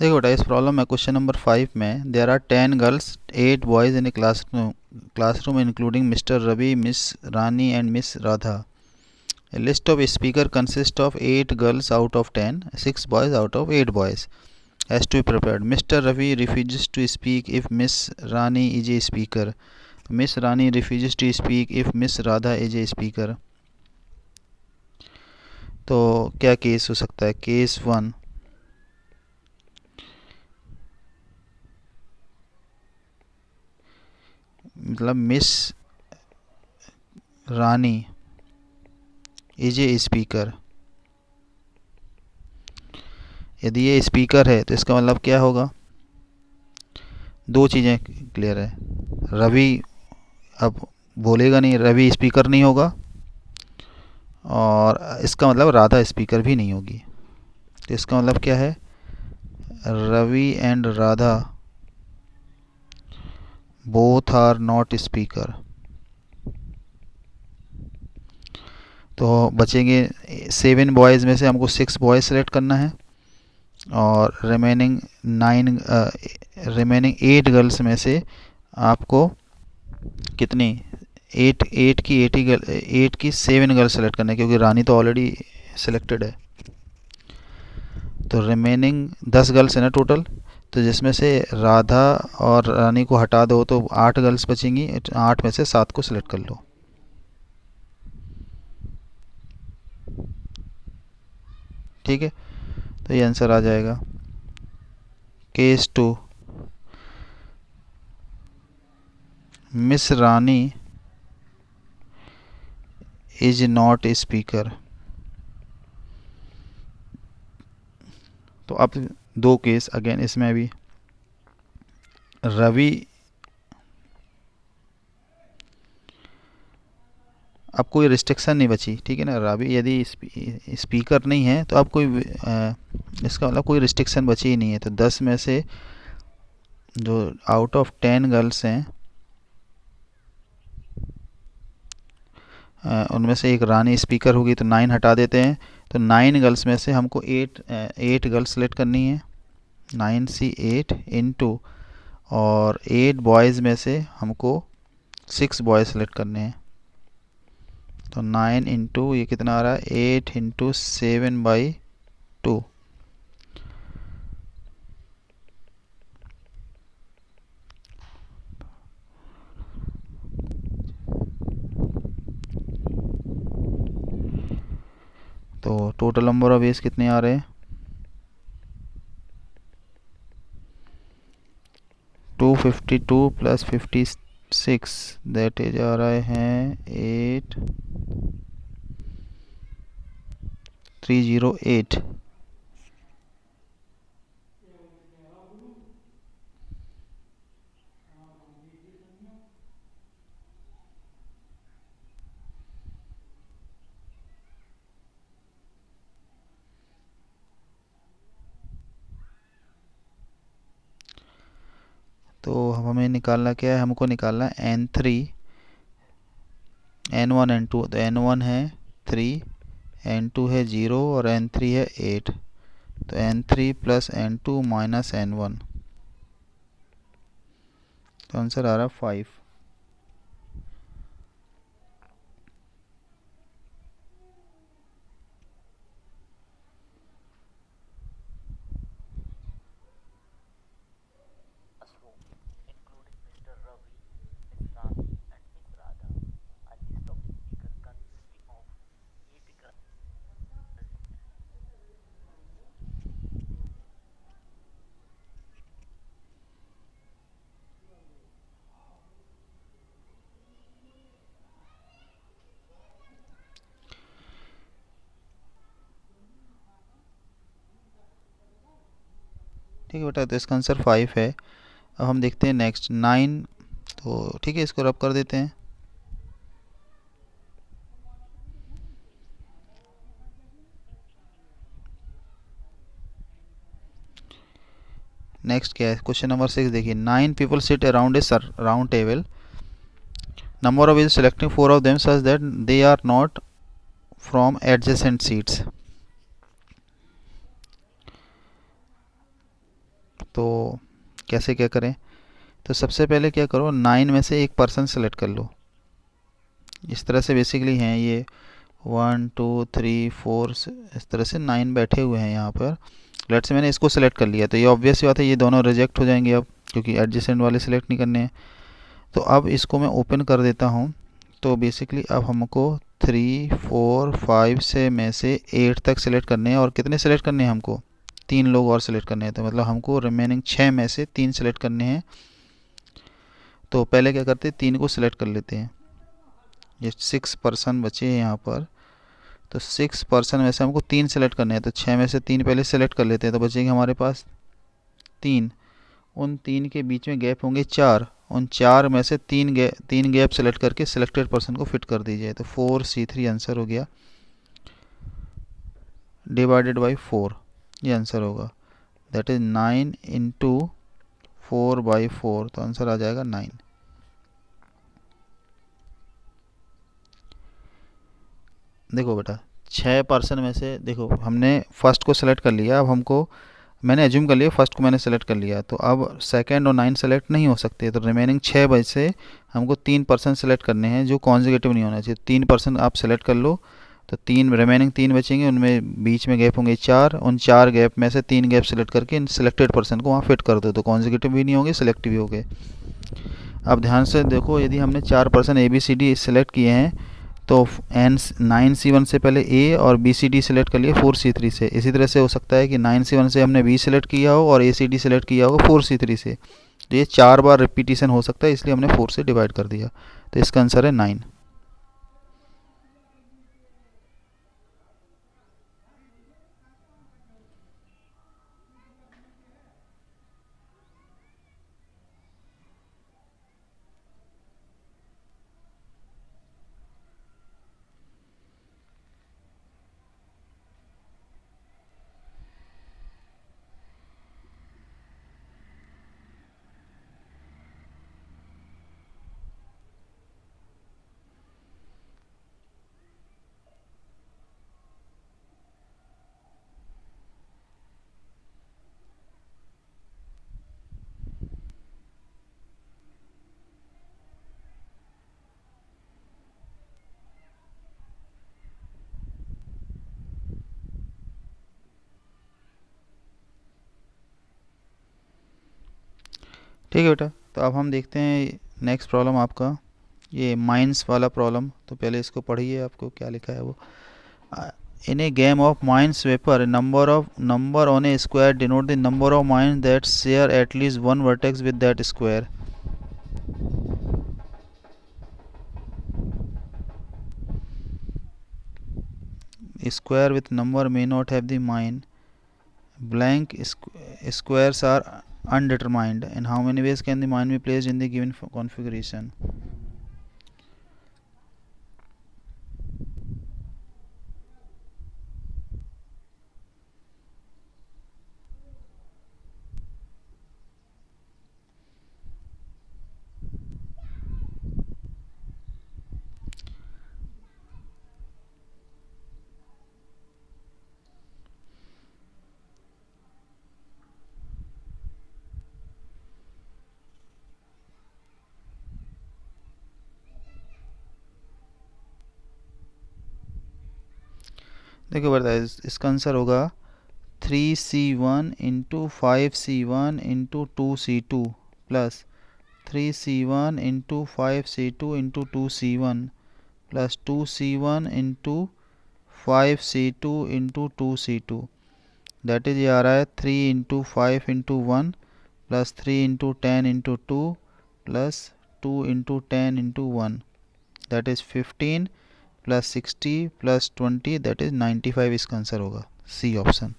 देखो बेटा, इस प्रॉब्लम में क्वेश्चन नंबर 5 में there are 10 girls 8 boys in a classroom including mister Ravi, miss Rani and miss Radha. A list of speaker consists of 8 girls out of 10, 6 boys out of 8 boys. Has to be prepared. Mr. Ravi refuses to speak if Miss Rani is a speaker. Miss Rani refuses to speak if Miss Radha is a speaker. तो क्या case हो सकता है? Case 1, मतलब miss Rani is a speaker. यदि ये speaker है तो इसका मतलब क्या होगा? दो चीज़ें क्लियर है. रवि अब बोलेगा नहीं, रवि स्पीकर नहीं होगा, और इसका मतलब राधा स्पीकर भी नहीं होगी. तो इसका मतलब क्या है? Ravi and Radha both are not speaker. तो बचेंगे 7 बॉयज़ में से हमको 6 बॉयज़ सेलेक्ट करना है, और रिमेनिंग 8 गर्ल्स में से आपको कितनी, 8 की 8 की 7 गर्ल्स सेलेक्ट करना है, क्योंकि रानी तो ऑलरेडी सेलेक्टेड है. तो रिमेनिंग 10 गर्ल्स है ना टोटल. तो जिसमें से राधा और रानी को हटा दो तो 8 गर्ल्स बचेंगी. 8 में से 7 को सिलेक्ट कर लो. ठीक है, तो ये आंसर आ जाएगा. Case 2, miss Rani is not a speaker. तो अब दो केस अगेन, इसमें भी रवि, अब कोई रिस्ट्रिक्शन नहीं बची. ठीक है ना, रवि यदि स्पीकर नहीं है तो अब कोई इसका मतलब कोई रिस्ट्रिक्शन बची ही नहीं है. तो 10 में से जो आउट ऑफ 10 गर्ल्स हैं उनमें से एक रानी स्पीकर होगी, तो 9 हटा देते हैं. तो 9 गर्ल्स में से हमको 8 गर्ल्स सेलेक्ट करनी है. 9C8 इंटू, और 8 बॉयज़ में से हमको 6 बॉयज़ सेलेक्ट करने हैं. तो 9 इंटू ये कितना आ रहा है? 8 इंटू 7/2. तो टोटल नंबर ऑफ वेज कितने आ रहे हैं? 252 प्लस 56, दैट इज आ रहे हैं 8308. तो हमें निकालना क्या है? हमको निकालना है N3 N1 N2. तो N1 है 3, N2 है 0 और N3 है 8. तो N3 plus N2 minus N1, तो आंसर आ रहा है 5. ठीक है बेटा, तो इसका आंसर 5 है. अब हम देखते हैं नेक्स्ट 9. तो ठीक है, इसको रब कर देते हैं. नेक्स्ट क्या है? क्वेश्चन नंबर 6 देखिए. 9 people sit around a round table. Number of is selecting 4 of them such that they are not from adjacent seats. तो कैसे क्या करें? तो सबसे पहले क्या करो, 9 में से एक पर्सन सेलेक्ट कर लो। इस तरह से बेसिकली हैं ये 1 2 3 4, इस तरह से 9 बैठे हुए हैं यहाँ पर। लेट्स से मैंने इसको सेलेक्ट कर लिया, तो ये ऑब्वियस सी बात है, ये दोनों रिजेक्ट हो जाएंगे अब, क्योंकि एडजेसेंट वाले सेलेक्ट नहीं करने हैं। तो अब इसको मैं ओपन कर देता हूँ। तो बेसिकली अब हमको 3 4 5 से में से 8 तक सेलेक्ट करने हैं। और कितने सेलेक्ट करने हैं हमको? 3 लोग और सेलेक्ट करने हैं। तो मतलब हमको रिमेनिंग 6 में से 3 सेलेक्ट करने हैं। तो पहले क्या करते हैं, 3 को सिलेक्ट कर लेते हैं। ये 6 पर्सन बचे हैं यहाँ पर। तो 6 पर्सन में से हमको 3 सेलेक्ट करने हैं। तो 6 में से 3 पहले सेलेक्ट कर लेते हैं, तो बचेंगे हमारे पास 3। उन 3 के बीच में गैप होंगे 4। उन 4 में से 3 गैप सेलेक्ट करके सिलेक्टेड पर्सन को फिट कर दीजिए। तो 4C3 आंसर हो गया, डिवाइडेड बाई 4, ये आंसर होगा। दैट इज़ 9 इंटू 4/4, तो आंसर आ जाएगा 9। देखो बेटा, 6 पर्सन में से देखो हमने फर्स्ट को सेलेक्ट कर लिया। अब हमको, मैंने एज्यूम कर लिया फर्स्ट को मैंने सेलेक्ट कर लिया, तो अब सेकंड और 9 सेलेक्ट नहीं हो सकते। तो रिमेनिंग 6 बजे से हमको 3 पर्सन सेलेक्ट करने हैं जो कॉन्जिक्यूटिव नहीं होना चाहिए। 3 पर्सन आप सेलेक्ट कर लो, तो रिमेनिंग 3 बचेंगे, उनमें बीच में गैप होंगे 4। उन 4 गैप में से 3 गैप सेलेक्ट करके इन सिलेक्टेड पर्सन को वहाँ फिट कर दो, तो कॉन्जिक्यूटिव भी नहीं होंगे, सिलेक्टिव भी हो गए। अब ध्यान से देखो, यदि हमने 4 पर्सन ABCD सेलेक्ट किए हैं, तो 9C1 से पहले A और BCD सेलेक्ट कर लिए 4C3 से। इसी तरह से हो सकता है कि 9C1 से हमने B सेलेक्ट किया हो और ACD सेलेक्ट किया होगा 4C3 से। तो ये 4 बार रिपीटिशन हो सकता है, इसलिए हमने 4 से डिवाइड कर दिया। तो इसका आंसर है 9। ठीक है बेटा, तो अब हम देखते हैं नेक्स्ट प्रॉब्लम आपका, ये माइंस वाला प्रॉब्लम। तो पहले इसको पढ़िए, आपको क्या लिखा है वो। In a game of Minesweeper, number on a square denote the number of mines that share at least one vertex with that square. A square with number may not have the mine. Blank squares are undetermined. In how many ways can the mine be placed in the given configuration? देखो बेटा, इसका answer होगा 3C1 into 5C1 into 2C2 plus 3C1 into 5C2 into 2C1 plus 2C1 into 5C2 into 2C2। That is ये आ रहा है 3 into 5 into 1 plus 3 into 10 into 2 plus 2 into 10 into 1। That is 15 plus 60 plus 20, that is 95। इसका answer होगा C option.